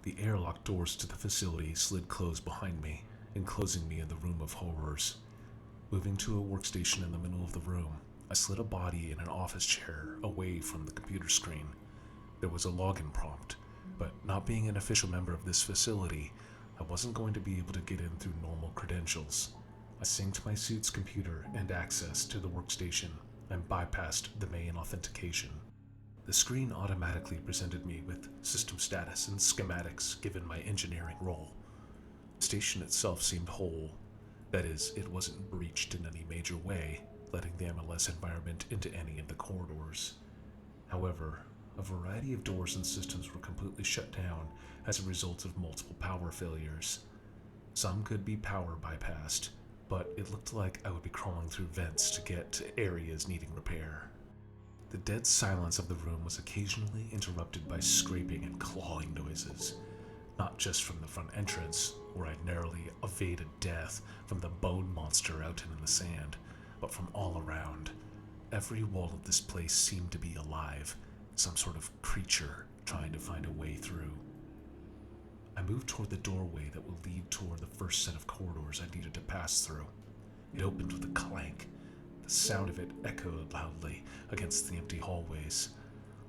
The airlock doors to the facility slid closed behind me, enclosing me in the room of horrors. Moving to a workstation in the middle of the room, I slid a body in an office chair away from the computer screen. There was a login prompt, but not being an official member of this facility, I wasn't going to be able to get in through normal credentials. I synced my suit's computer and access to the workstation and bypassed the main authentication. The screen automatically presented me with system status and schematics given my engineering role. The station itself seemed whole. That is, it wasn't breached in any major way, letting the MLS environment into any of the corridors. However, a variety of doors and systems were completely shut down as a result of multiple power failures. Some could be power bypassed, but it looked like I would be crawling through vents to get to areas needing repair. The dead silence of the room was occasionally interrupted by scraping and clawing noises, not just from the front entrance, where I'd narrowly evaded death from the bone monster out in the sand, but from all around. Every wall of this place seemed to be alive, some sort of creature trying to find a way through. I moved toward the doorway that would lead toward the first set of corridors I needed to pass through. It opened with a clank. The sound of it echoed loudly against the empty hallways.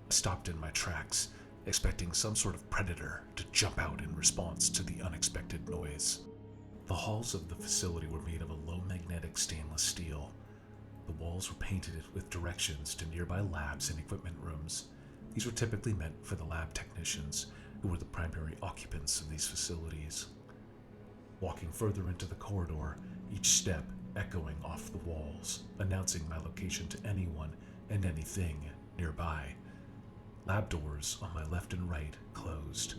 I stopped in my tracks, expecting some sort of predator to jump out in response to the unexpected noise. The halls of the facility were made of a low magnetic stainless steel. The walls were painted with directions to nearby labs and equipment rooms. These were typically meant for the lab technicians, who were the primary occupants of these facilities. Walking further into the corridor, each step echoing off the walls, announcing my location to anyone and anything nearby. Lab doors on my left and right closed.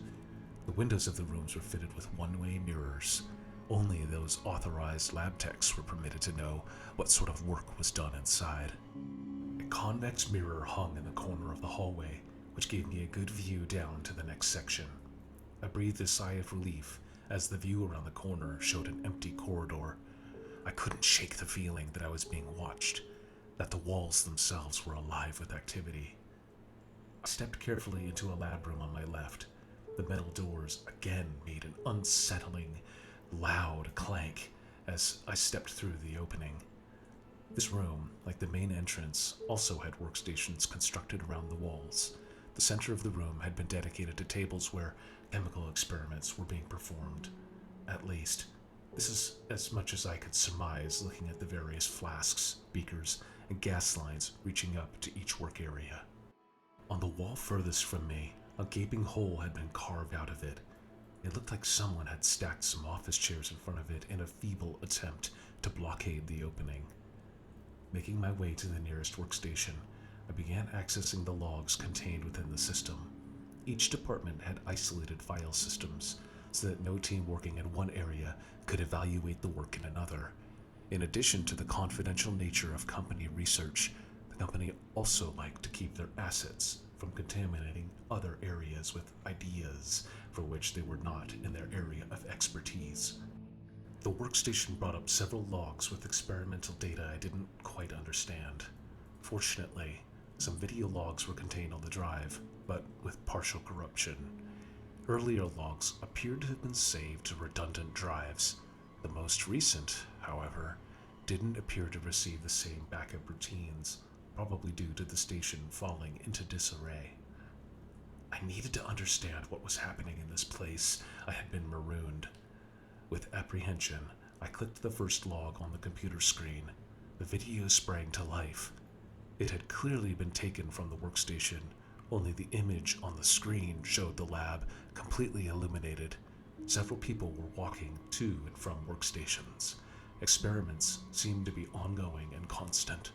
The windows of the rooms were fitted with one-way mirrors. Only those authorized lab techs were permitted to know what sort of work was done inside. A convex mirror hung in the corner of the hallway, which gave me a good view down to the next section. I breathed a sigh of relief as the view around the corner showed an empty corridor. I couldn't shake the feeling that I was being watched, that the walls themselves were alive with activity. I stepped carefully into a lab room on my left. The metal doors again made an unsettling, loud clank as I stepped through the opening. This room, like the main entrance, also had workstations constructed around the walls. The center of the room had been dedicated to tables where chemical experiments were being performed. At least, this is as much as I could surmise looking at the various flasks, beakers, and gas lines reaching up to each work area. On the wall furthest from me, a gaping hole had been carved out of it. It looked like someone had stacked some office chairs in front of it in a feeble attempt to blockade the opening. Making my way to the nearest workstation, I began accessing the logs contained within the system. Each department had isolated file systems, so that no team working in one area could evaluate the work in another. In addition to the confidential nature of company research, the company also liked to keep their assets from contaminating other areas with ideas for which they were not in their area of expertise. The workstation brought up several logs with experimental data I didn't quite understand. Fortunately, some video logs were contained on the drive, but with partial corruption. Earlier logs appeared to have been saved to redundant drives. The most recent, however, didn't appear to receive the same backup routines, probably due to the station falling into disarray. I needed to understand what was happening in this place I had been marooned. With apprehension, I clicked the first log on the computer screen. The video sprang to life. It had clearly been taken from the workstation, only the image on the screen showed the lab completely illuminated. Several people were walking to and from workstations. Experiments seemed to be ongoing and constant.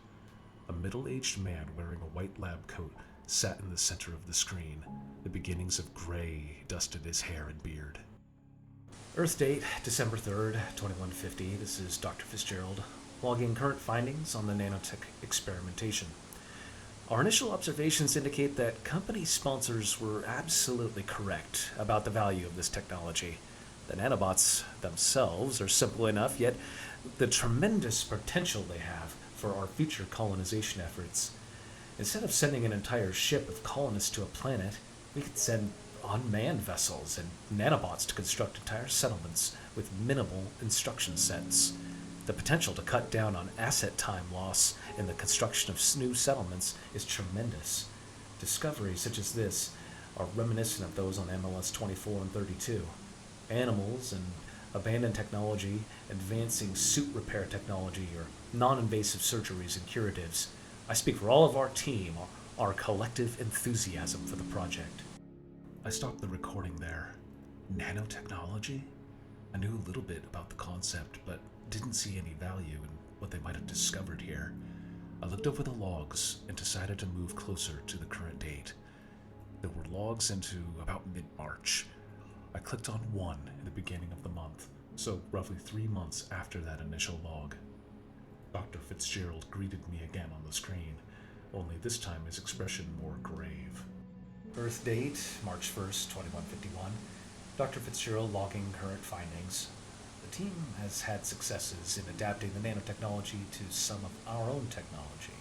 A middle-aged man wearing a white lab coat sat in the center of the screen. The beginnings of gray dusted his hair and beard. Earth date, December 3rd, 2150. This is Dr. Fitzgerald, logging current findings on the nanotech experimentation. Our initial observations indicate that company sponsors were absolutely correct about the value of this technology. The nanobots themselves are simple enough, yet the tremendous potential they have for our future colonization efforts. Instead of sending an entire ship of colonists to a planet, we could send unmanned vessels and nanobots to construct entire settlements with minimal instruction sets. The potential to cut down on asset time loss in the construction of new settlements is tremendous. Discoveries such as this are reminiscent of those on MLS 24 and 32. Animals and abandoned technology, advancing suit repair technology, or non-invasive surgeries and curatives. I speak for all of our team, our collective enthusiasm for the project. I stopped the recording there. Nanotechnology? I knew a little bit about the concept, but didn't see any value in what they might have discovered here. I looked over the logs and decided to move closer to the current date. There were logs into about mid-March. I clicked on one in the beginning of the month, so roughly 3 months after that initial log. Dr. Fitzgerald greeted me again on the screen, only this time his expression more grave. Birth date, March 1st, 2151. Dr. Fitzgerald logging current findings. The team has had successes in adapting the nanotechnology to some of our own technology.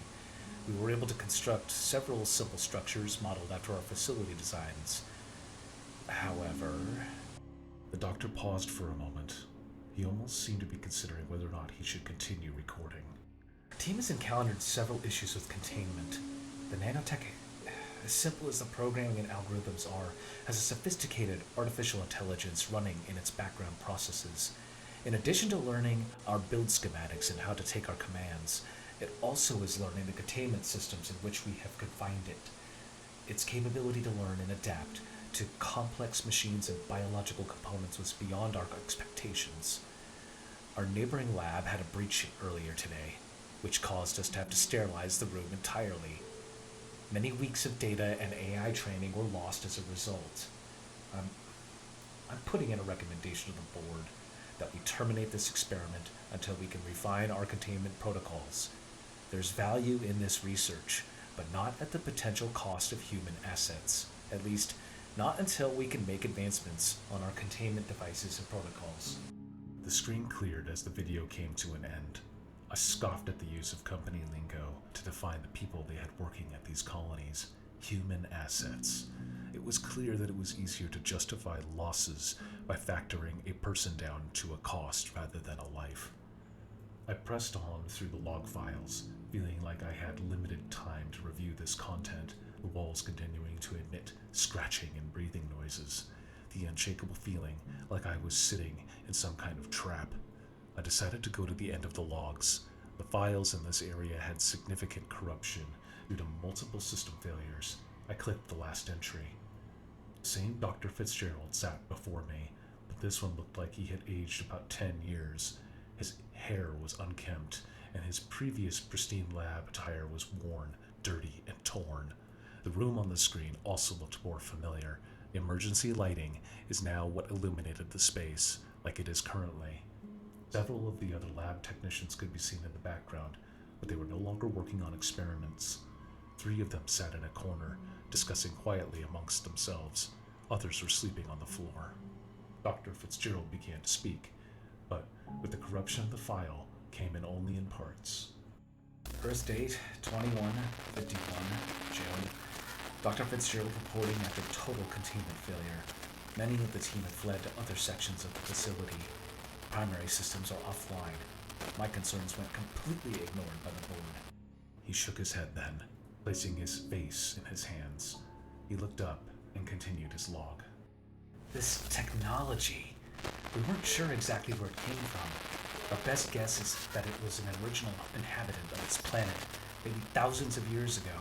We were able to construct several simple structures modeled after our facility designs. However, the doctor paused for a moment. He almost seemed to be considering whether or not he should continue recording. Our team has encountered several issues with containment. The nanotech, as simple as the programming and algorithms are, has a sophisticated artificial intelligence running in its background processes. In addition to learning our build schematics and how to take our commands, it also is learning the containment systems in which we have confined it. Its capability to learn and adapt to complex machines and biological components was beyond our expectations. Our neighboring lab had a breach earlier today, which caused us to have to sterilize the room entirely. Many weeks of data and AI training were lost as a result. I'm putting in a recommendation to the board that we terminate this experiment until we can refine our containment protocols. There's value in this research, but not at the potential cost of human assets, at least not until we can make advancements on our containment devices and protocols. The screen cleared as the video came to an end. I scoffed at the use of company lingo to define the people they had working at these colonies, human assets. It was clear that it was easier to justify losses by factoring a person down to a cost rather than a life. I pressed on through the log files, feeling like I had limited time to review this content, the walls continuing to emit scratching and breathing noises, the unshakable feeling like I was sitting in some kind of trap. I decided to go to the end of the logs. The files in this area had significant corruption due to multiple system failures. I clicked the last entry. The same Dr. Fitzgerald sat before me, but this one looked like he had aged about 10 years. His hair was unkempt, and his previous pristine lab attire was worn, dirty, and torn. The room on the screen also looked more familiar. The emergency lighting is now what illuminated the space, like it is currently. Several of the other lab technicians could be seen in the background, but they were no longer working on experiments. 3 of them sat in a corner, discussing quietly amongst themselves. Others were sleeping on the floor. Dr. Fitzgerald began to speak, but with the corruption of the file came in only in parts. Birth date, 2151, June. Dr. Fitzgerald reporting after total containment failure. Many of the team have fled to other sections of the facility. Primary systems are offline. My concerns went completely ignored by the board. He shook his head then, placing his face in his hands. He looked up and continued his log. This technology, we weren't sure exactly where it came from. Our best guess is that it was an original inhabitant of this planet, maybe thousands of years ago.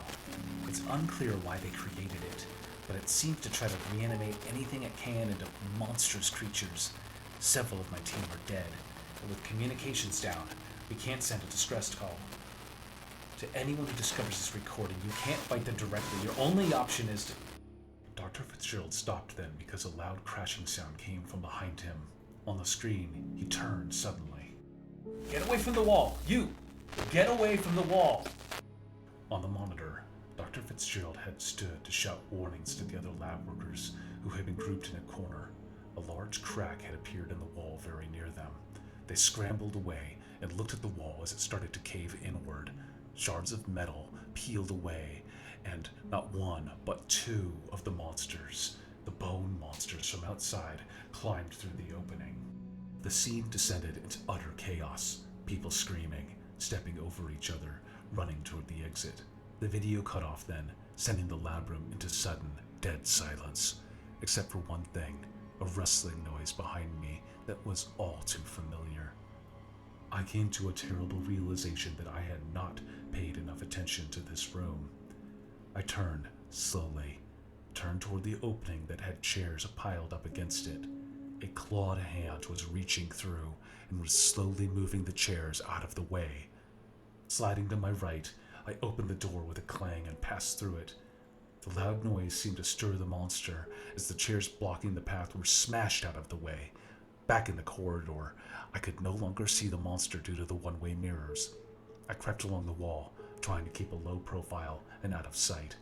It's unclear why they created it, but it seems to try to reanimate anything it can into monstrous creatures. Several of my team are dead, and with communications down, we can't send a distress call. To anyone who discovers this recording, you can't fight them directly. Your only option is to... Dr. Fitzgerald stopped then because a loud crashing sound came from behind him. On the screen, he turned suddenly. Get away from the wall! You! Get away from the wall! On the monitor, Dr. Fitzgerald had stood to shout warnings to the other lab workers who had been grouped in a corner. A large crack had appeared in the wall very near them. They scrambled away and looked at the wall as it started to cave inward. Shards of metal peeled away, and not one, but 2 of the monsters The bone monsters from outside climbed through the opening. The scene descended into utter chaos, people screaming, stepping over each other, running toward the exit. The video cut off then, sending the lab room into sudden, dead silence, except for one thing, a rustling noise behind me that was all too familiar. I came to a terrible realization that I had not paid enough attention to this room. I turned, slowly, turned toward the opening that had chairs piled up against it. A clawed hand was reaching through and was slowly moving the chairs out of the way. Sliding to my right, I opened the door with a clang and passed through it. The loud noise seemed to stir the monster as the chairs blocking the path were smashed out of the way. Back in the corridor, I could no longer see the monster due to the one-way mirrors. I crept along the wall, trying to keep a low profile and out of sight.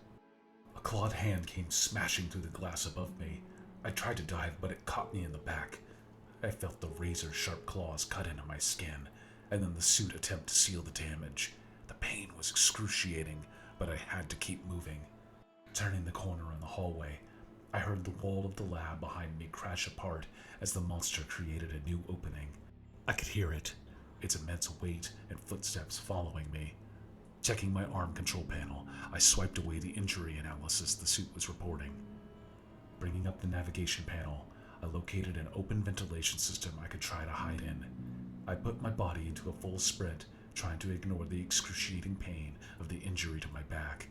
A clawed hand came smashing through the glass above me. I tried to dive, but it caught me in the back. I felt the razor-sharp claws cut into my skin, and then the suit attempt to seal the damage. The pain was excruciating, but I had to keep moving. Turning the corner in the hallway, I heard the wall of the lab behind me crash apart as the monster created a new opening. I could hear it, its immense weight and footsteps following me. Checking my arm control panel, I swiped away the injury analysis the suit was reporting. Bringing up the navigation panel, I located an open ventilation system I could try to hide in. I put my body into a full sprint, trying to ignore the excruciating pain of the injury to my back.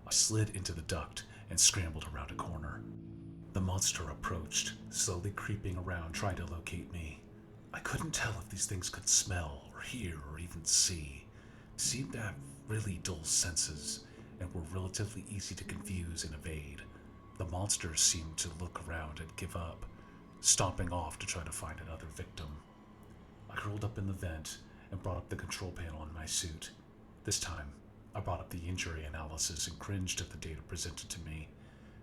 I slid into the duct and scrambled around a corner. The monster approached, slowly creeping around trying to locate me. I couldn't tell if these things could smell or hear or even see. They seemed to have really dull senses and were relatively easy to confuse and evade. The monsters seemed to look around and give up, stomping off to try to find another victim. I curled up in the vent and brought up the control panel on my suit. This time, I brought up the injury analysis and cringed at the data presented to me.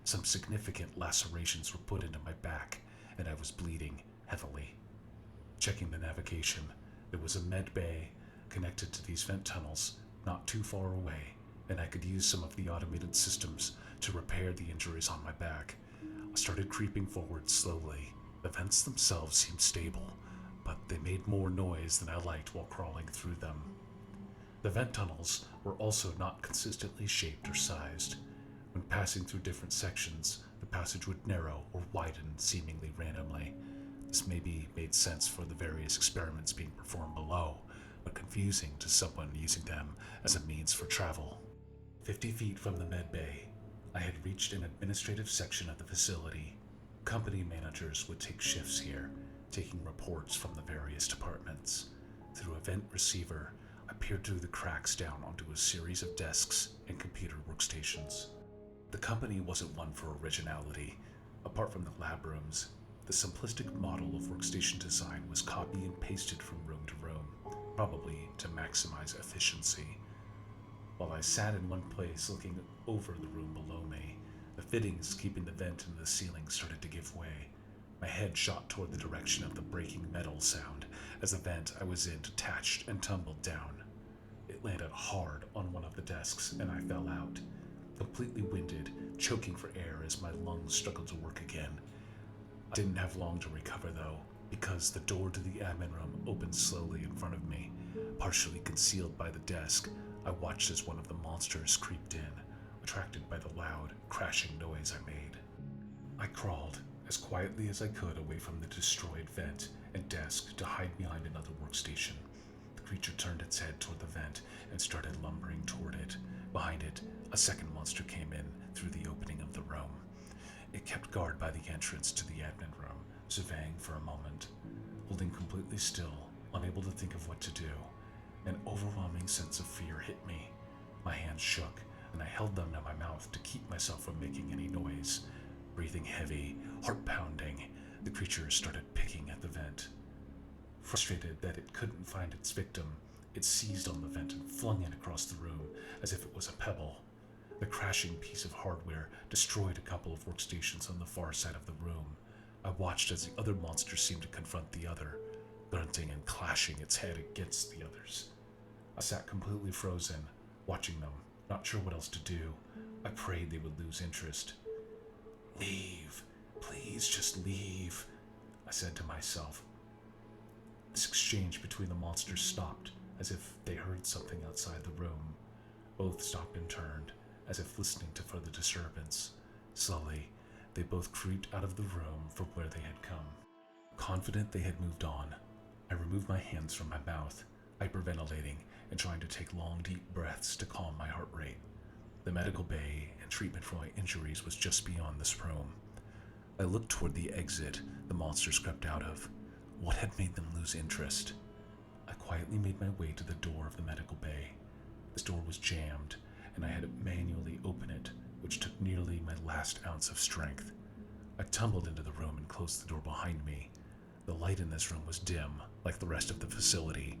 Some significant lacerations were put into my back, and I was bleeding heavily. Checking the navigation, there was a med bay connected to these vent tunnels not too far away, and I could use some of the automated systems to repair the injuries on my back. I started creeping forward slowly. The vents themselves seemed stable, but they made more noise than I liked while crawling through them. The vent tunnels were also not consistently shaped or sized. When passing through different sections, the passage would narrow or widen seemingly randomly. This maybe made sense for the various experiments being performed below, but confusing to someone using them as a means for travel. 50 feet from the med bay, I had reached an administrative section of the facility. Company managers would take shifts here, taking reports from the various departments. Through a vent receiver, I peered through the cracks down onto a series of desks and computer workstations. The company wasn't one for originality. Apart from the lab rooms, the simplistic model of workstation design was copy and pasted from room to room, probably to maximize efficiency. While I sat in one place looking over the room below me, the fittings keeping the vent in the ceiling started to give way. My head shot toward the direction of the breaking metal sound as the vent I was in detached and tumbled down. It landed hard on one of the desks and I fell out, completely winded, choking for air as my lungs struggled to work again. I didn't have long to recover though, because the door to the admin room opened slowly in front of me. Partially concealed by the desk, I watched as one of the monsters creeped in, attracted by the loud, crashing noise I made. I crawled as quietly as I could away from the destroyed vent and desk to hide behind another workstation. The creature turned its head toward the vent and started lumbering toward it. Behind it, a second monster came in through the opening of the room. It kept guard by the entrance to the admin room, surveying for a moment. Holding completely still, unable to think of what to do, an overwhelming sense of fear hit me. My hands shook, and I held them to my mouth to keep myself from making any noise. Breathing heavy, heart pounding, the creature started picking at the vent. Frustrated that it couldn't find its victim, it seized on the vent and flung it across the room as if it was a pebble. The crashing piece of hardware destroyed a couple of workstations on the far side of the room. I watched as the other monster seemed to confront the other, grunting and clashing its head against the others. I sat completely frozen, watching them, not sure what else to do. I prayed they would lose interest. "Leave," Please just leave, I said to myself. This exchange between the monsters stopped, as if they heard something outside the room. Both stopped and turned, as if listening to further disturbance. Slowly, they both creeped out of the room from where they had come. Confident they had moved on, I removed my hands from my mouth, hyperventilating and trying to take long, deep breaths to calm my heart rate. The medical bay and treatment for my injuries was just beyond this room. I looked toward the exit the monsters crept out of. What had made them lose interest? I quietly made my way to the door of the medical bay. This door was jammed, and I had to manually open it, which took nearly my last ounce of strength. I tumbled into the room and closed the door behind me. The light in this room was dim, like the rest of the facility.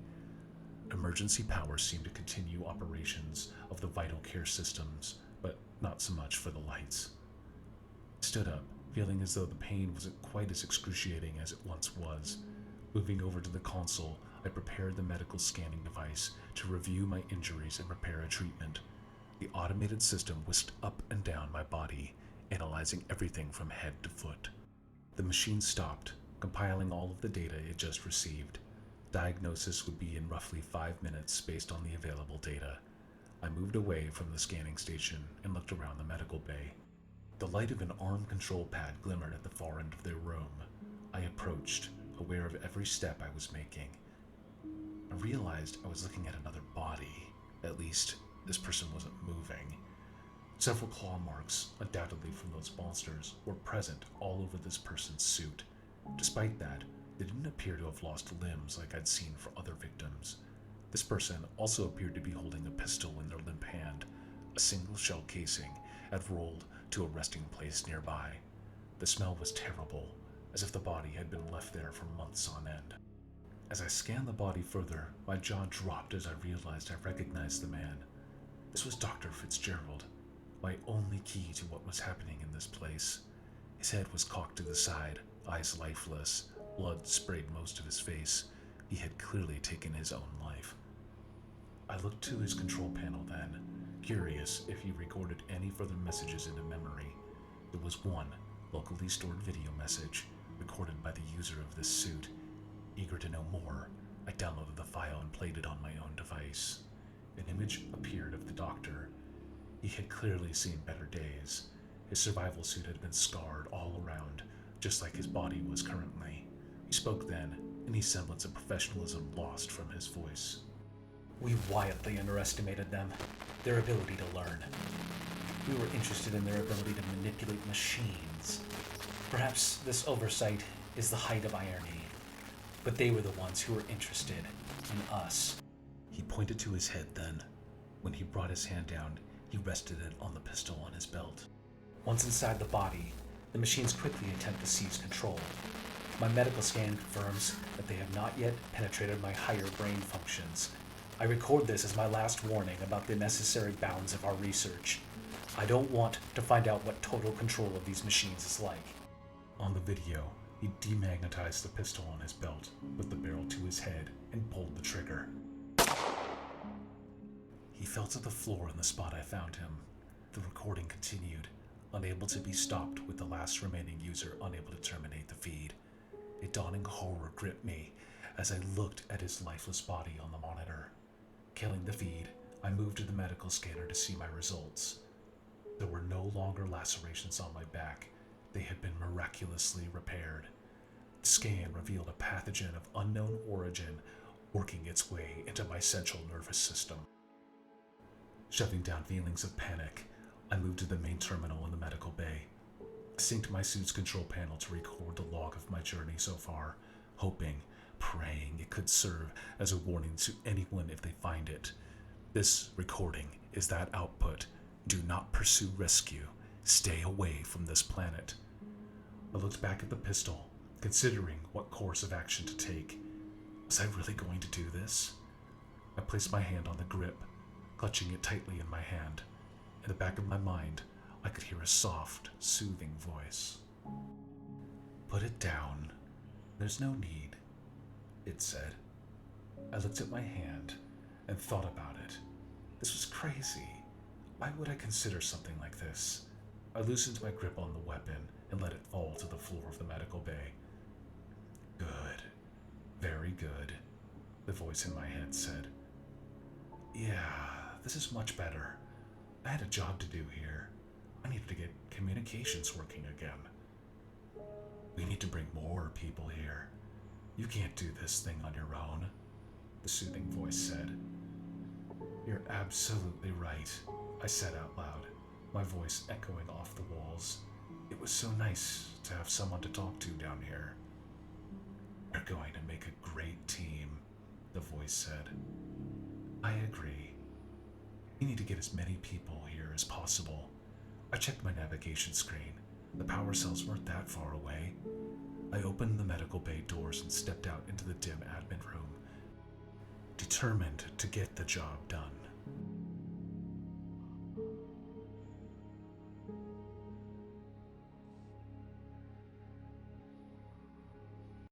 Emergency power seemed to continue operations of the vital care systems, but not so much for the lights. I stood up, feeling as though the pain wasn't quite as excruciating as it once was. Moving over to the console, I prepared the medical scanning device to review my injuries and prepare a treatment. The automated system whisked up and down my body, analyzing everything from head to foot. The machine stopped, compiling all of the data it just received. Diagnosis would be in roughly 5 minutes based on the available data. I moved away from the scanning station and looked around the medical bay. The light of an arm control pad glimmered at the far end of their room. I approached, aware of every step I was making. I realized I was looking at another body. At least, this person wasn't moving. Several claw marks, undoubtedly from those monsters, were present all over this person's suit. Despite that, they didn't appear to have lost limbs like I'd seen for other victims. This person also appeared to be holding a pistol in their limp hand. A single shell casing had rolled to a resting place nearby. The smell was terrible, as if the body had been left there for months on end. As I scanned the body further, my jaw dropped as I realized I recognized the man. This was Dr. Fitzgerald, my only key to what was happening in this place. His head was cocked to the side, eyes lifeless, blood sprayed most of his face. He had clearly taken his own life. I looked to his control panel then, curious if he recorded any further messages into memory. There was one locally stored video message, recorded by the user of this suit. Eager to know more, I downloaded the file and played it on my own device. An image appeared of the doctor. He had clearly seen better days. His survival suit had been scarred all around, just like his body was currently. He spoke then, any semblance of professionalism lost from his voice. We wildly underestimated them, their ability to learn. We were interested in their ability to manipulate machines. Perhaps this oversight is the height of irony, but they were the ones who were interested in us. He pointed to his head then. When he brought his hand down, he rested it on the pistol on his belt. Once inside the body, the machines quickly attempt to seize control. My medical scan confirms that they have not yet penetrated my higher brain functions. I record this as my last warning about the necessary bounds of our research. I don't want to find out what total control of these machines is like. On the video, he demagnetized the pistol on his belt, put the barrel to his head, and pulled the trigger. He fell to the floor in the spot I found him. The recording continued, unable to be stopped, with the last remaining user unable to terminate the feed. A dawning horror gripped me as I looked at his lifeless body on the monitor. Killing the feed, I moved to the medical scanner to see my results. There were no longer lacerations on my back. They had been miraculously repaired. The scan revealed a pathogen of unknown origin working its way into my central nervous system. Shoving down feelings of panic, I moved to the main terminal in the medical bay. I synced my suit's control panel to record the log of my journey so far, hoping, praying it could serve as a warning to anyone if they find it. This recording is that output. Do not pursue rescue. Stay away from this planet. I looked back at the pistol, considering what course of action to take. Was I really going to do this? I placed my hand on the grip, clutching it tightly in my hand. In the back of my mind, I could hear a soft, soothing voice. Put it down. There's no need, it said. I looked at my hand and thought about it. This was crazy. Why would I consider something like this? I loosened my grip on the weapon and let it fall to the floor of the medical bay. Good. Very good, the voice in my head said. Yeah, this is much better. I had a job to do here. I needed to get communications working again. We need to bring more people here. You can't do this thing on your own, the soothing voice said. You're absolutely right, I said out loud, my voice echoing off the walls. It was so nice to have someone to talk to down here. We're going to make a great team, the voice said. I agree. We need to get as many people here as possible. I checked my navigation screen. The power cells weren't that far away. I opened the medical bay doors and stepped out into the dim admin room, determined to get the job done.